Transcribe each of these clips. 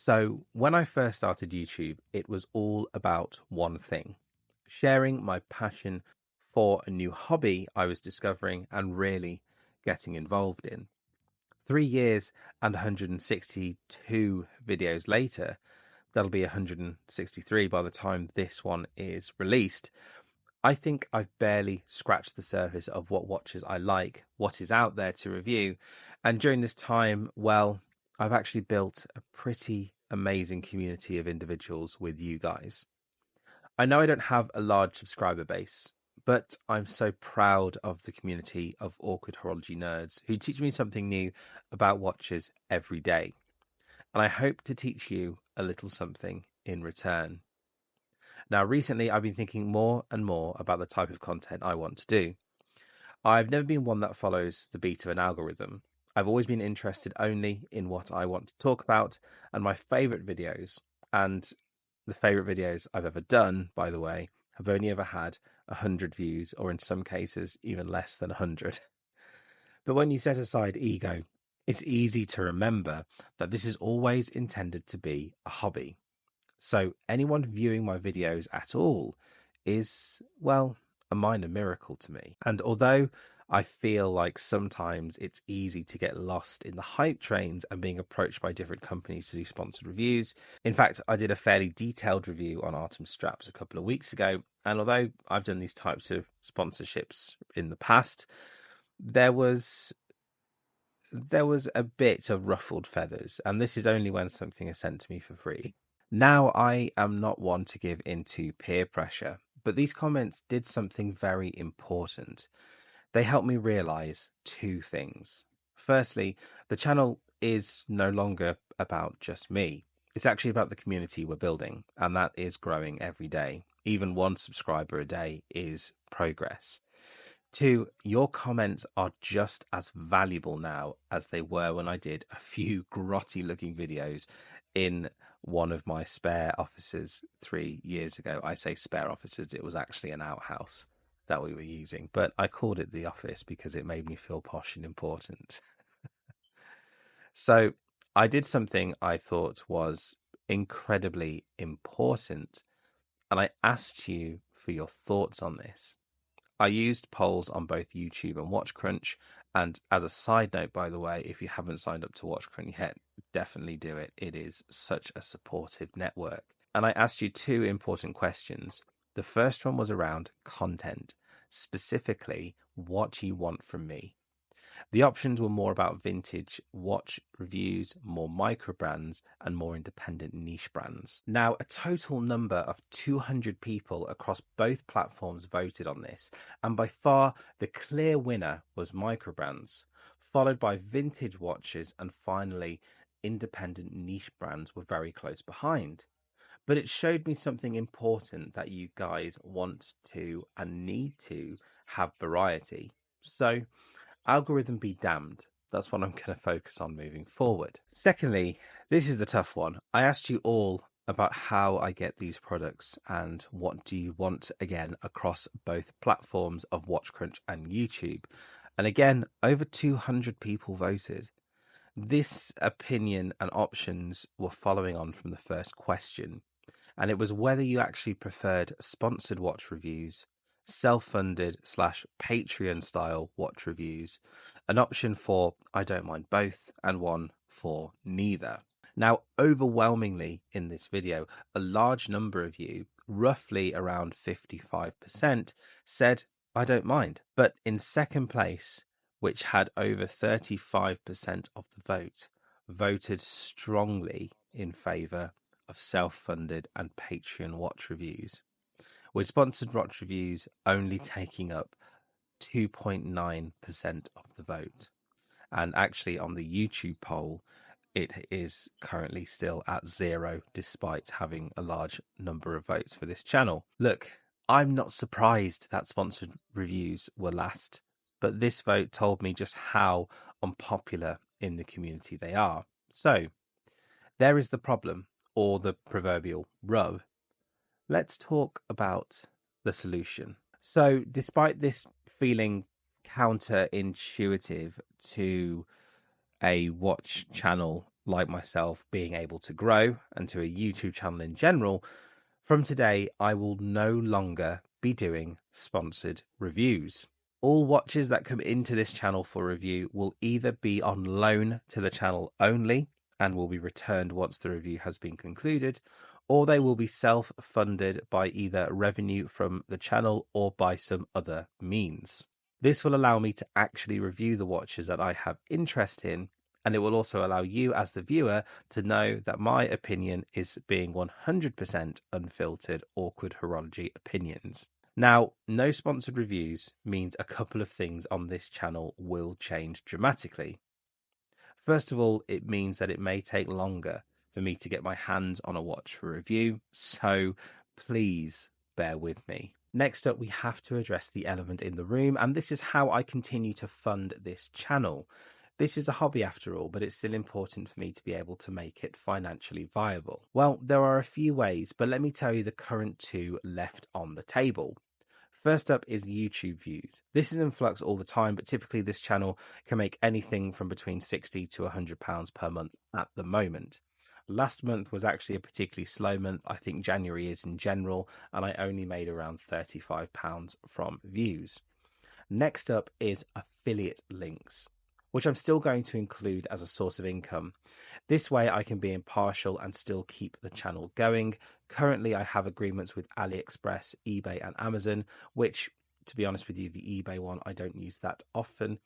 So when I first started YouTube, it was all about one thing: sharing my passion for a new hobby I was discovering and really getting involved in. 3 years and 162 videos later, that'll be 163 by the time this one is released. I think I've barely scratched the surface of what watches I like, what is out there to review. And during this time, well, I've actually built a pretty amazing community of individuals with you guys. I know I don't have a large subscriber base, but I'm so proud of the community of awkward horology nerds who teach me something new about watches every day. And I hope to teach you a little something in return. Now, recently, I've been thinking more and more about the type of content I want to do. I've never been one that follows the beat of an algorithm. I've always been interested only in what I want to talk about, and my favourite videos, and the favourite videos I've ever done, by the way, have only ever had 100 views, or in some cases, even less than 100. But when you set aside ego, it's easy to remember that this is always intended to be a hobby. So anyone viewing my videos at all is, well, a minor miracle to me. And although I feel like sometimes it's easy to get lost in the hype trains and being approached by different companies to do sponsored reviews. In fact, I did a fairly detailed review on Artem straps a couple of weeks ago. And although I've done these types of sponsorships in the past, there was a bit of ruffled feathers. And this is only when something is sent to me for free. Now, I am not one to give into peer pressure, but these comments did something very important. They helped me realize two things. Firstly, the channel is no longer about just me. It's actually about the community we're building, and that is growing every day. Even one subscriber a day is progress. Two, your comments are just as valuable now as they were when I did a few grotty looking videos in one of my spare offices 3 years ago. I say spare offices, it was actually an outhouse that we were using, but I called it the office because it made me feel posh and important. So I did something I thought was incredibly important, and I asked you for your thoughts on this. I used polls on both YouTube and WatchCrunch. And as a side note, by the way, if you haven't signed up to WatchCrunch yet, definitely do it. It is such a supportive network. And I asked you two important questions. The first one was around content, specifically what you want from me. The options were more about vintage watch reviews, more micro brands, and more independent niche brands. Now, a total number of 200 people across both platforms voted on this, and by far the clear winner was micro brands, followed by vintage watches, and finally independent niche brands were very close behind. But it showed me something important, that you guys want to and need to have variety. So algorithm be damned. That's what I'm going to focus on moving forward. Secondly, this is the tough one. I asked you all about how I get these products and what do you want, again, across both platforms of WatchCrunch and YouTube. And again, over 200 people voted. This opinion and options were following on from the first question. And it was whether you actually preferred sponsored watch reviews, self-funded / Patreon style watch reviews, an option for I don't mind both, and one for neither. Now, overwhelmingly in this video, a large number of you, roughly around 55%, said I don't mind. But in second place, which had over 35% of the vote, voted strongly in favour of self-funded and Patreon watch reviews, with sponsored watch reviews only taking up 2.9% of the vote. And actually on the YouTube poll, it is currently still at 0, despite having a large number of votes for this channel. Look, I'm not surprised that sponsored reviews were last, but this vote told me just how unpopular in the community they are. So there is the problem, or the proverbial rub. Let's talk about the solution. So despite this feeling counterintuitive to a watch channel like myself, being able to grow and to a YouTube channel in general, from today, I will no longer be doing sponsored reviews. All watches that come into this channel for review will either be on loan to the channel only and will be returned once the review has been concluded, or they will be self-funded by either revenue from the channel or by some other means. This will allow me to actually review the watches that I have interest in, and it will also allow you as the viewer to know that my opinion is being 100% unfiltered, awkward horology opinions. Now, no sponsored reviews means a couple of things on this channel will change dramatically. First of all, it means that it may take longer for me to get my hands on a watch for review, so please bear with me. Next up, we have to address the elephant in the room, and this is how I continue to fund this channel. This is a hobby after all, but it's still important for me to be able to make it financially viable. Well, there are a few ways, but let me tell you the current two left on the table. First up is YouTube views. This is in flux all the time, but typically this channel can make anything from between £60 to £100 per month at the moment. Last month was actually a particularly slow month. I think January is in general, and I only made around £35 from views. Next up is affiliate links, which I'm still going to include as a source of income. This way I can be impartial and still keep the channel going. Currently, I have agreements with AliExpress, eBay and Amazon, which, to be honest with you, the eBay one, I don't use that often.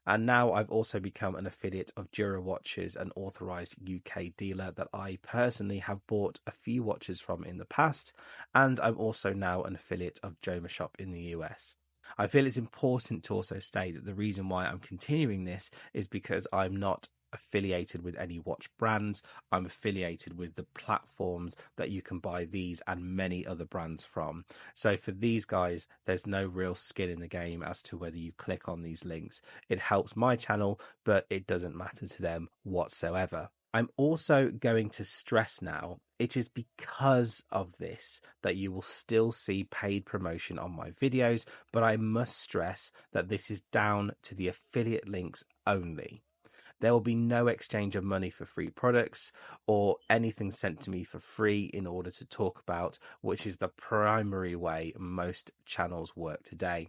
And now I've also become an affiliate of Dura Watches, an authorized UK dealer that I personally have bought a few watches from in the past. And I'm also now an affiliate of Joma Shop in the US. I feel it's important to also state that the reason why I'm continuing this is because I'm not affiliated with any watch brands. I'm affiliated with the platforms that you can buy these and many other brands from. So for these guys, there's no real skin in the game as to whether you click on these links. It helps my channel, but it doesn't matter to them whatsoever. I'm also going to stress now, it is because of this that you will still see paid promotion on my videos, but I must stress that this is down to the affiliate links only. There will be no exchange of money for free products or anything sent to me for free in order to talk about, which is the primary way most channels work today.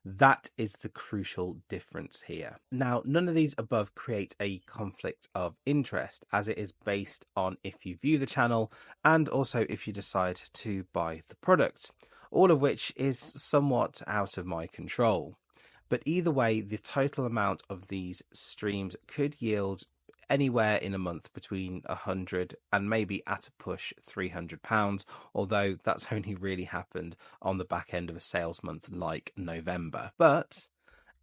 That is the crucial difference here. Now, none of these above create a conflict of interest, as it is based on if you view the channel and also if you decide to buy the product, all of which is somewhat out of my control. But either way, the total amount of these streams could yield anywhere in a month between £100 and maybe at a push £300, although that's only really happened on the back end of a sales month like November. But,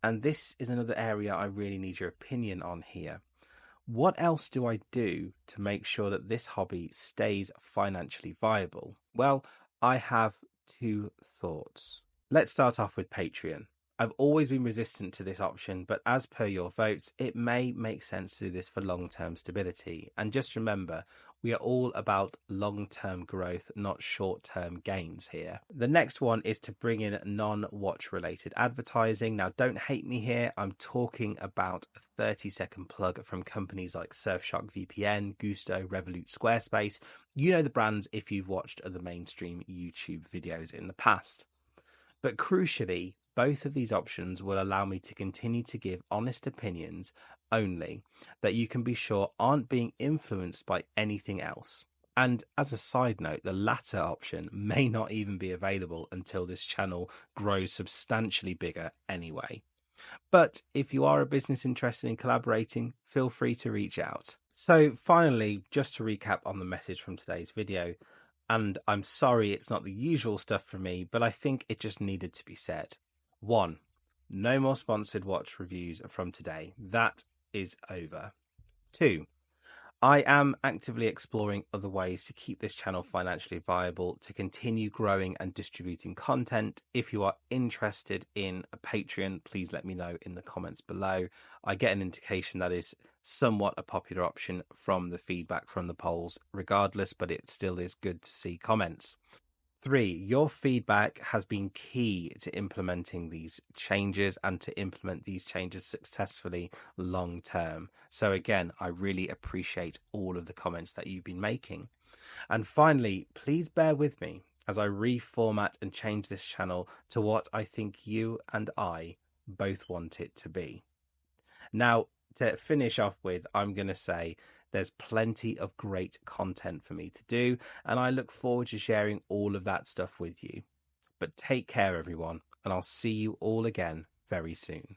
and this is another area I really need your opinion on here, what else do I do to make sure that this hobby stays financially viable? Well, I have two thoughts. Let's start off with Patreon. I've always been resistant to this option, but as per your votes, it may make sense to do this for long-term stability. And just remember, we are all about long-term growth, not short-term gains here. The next one is to bring in non-watch related advertising. Now, don't hate me here. I'm talking about a 30-second plug from companies like Surfshark VPN, Gusto, Revolut, Squarespace. You know the brands if you've watched other mainstream YouTube videos in the past. But crucially, both of these options will allow me to continue to give honest opinions only that you can be sure aren't being influenced by anything else. And as a side note, the latter option may not even be available until this channel grows substantially bigger anyway. But if you are a business interested in collaborating, feel free to reach out. So finally, just to recap on the message from today's video, and I'm sorry it's not the usual stuff from me, but I think it just needed to be said. 1. No more sponsored watch reviews from today. That is over. 2. I am actively exploring other ways to keep this channel financially viable, to continue growing and distributing content. If you are interested in a Patreon, please let me know in the comments below. I get an indication that is somewhat a popular option from the feedback from the polls regardless, but it still is good to see comments. 3, your feedback has been key to implementing these changes and to implement these changes successfully long term. So again, I really appreciate all of the comments that you've been making. And finally, please bear with me as I reformat and change this channel to what I think you and I both want it to be. Now, to finish off with, I'm going to say there's plenty of great content for me to do, and I look forward to sharing all of that stuff with you. But take care, everyone, and I'll see you all again very soon.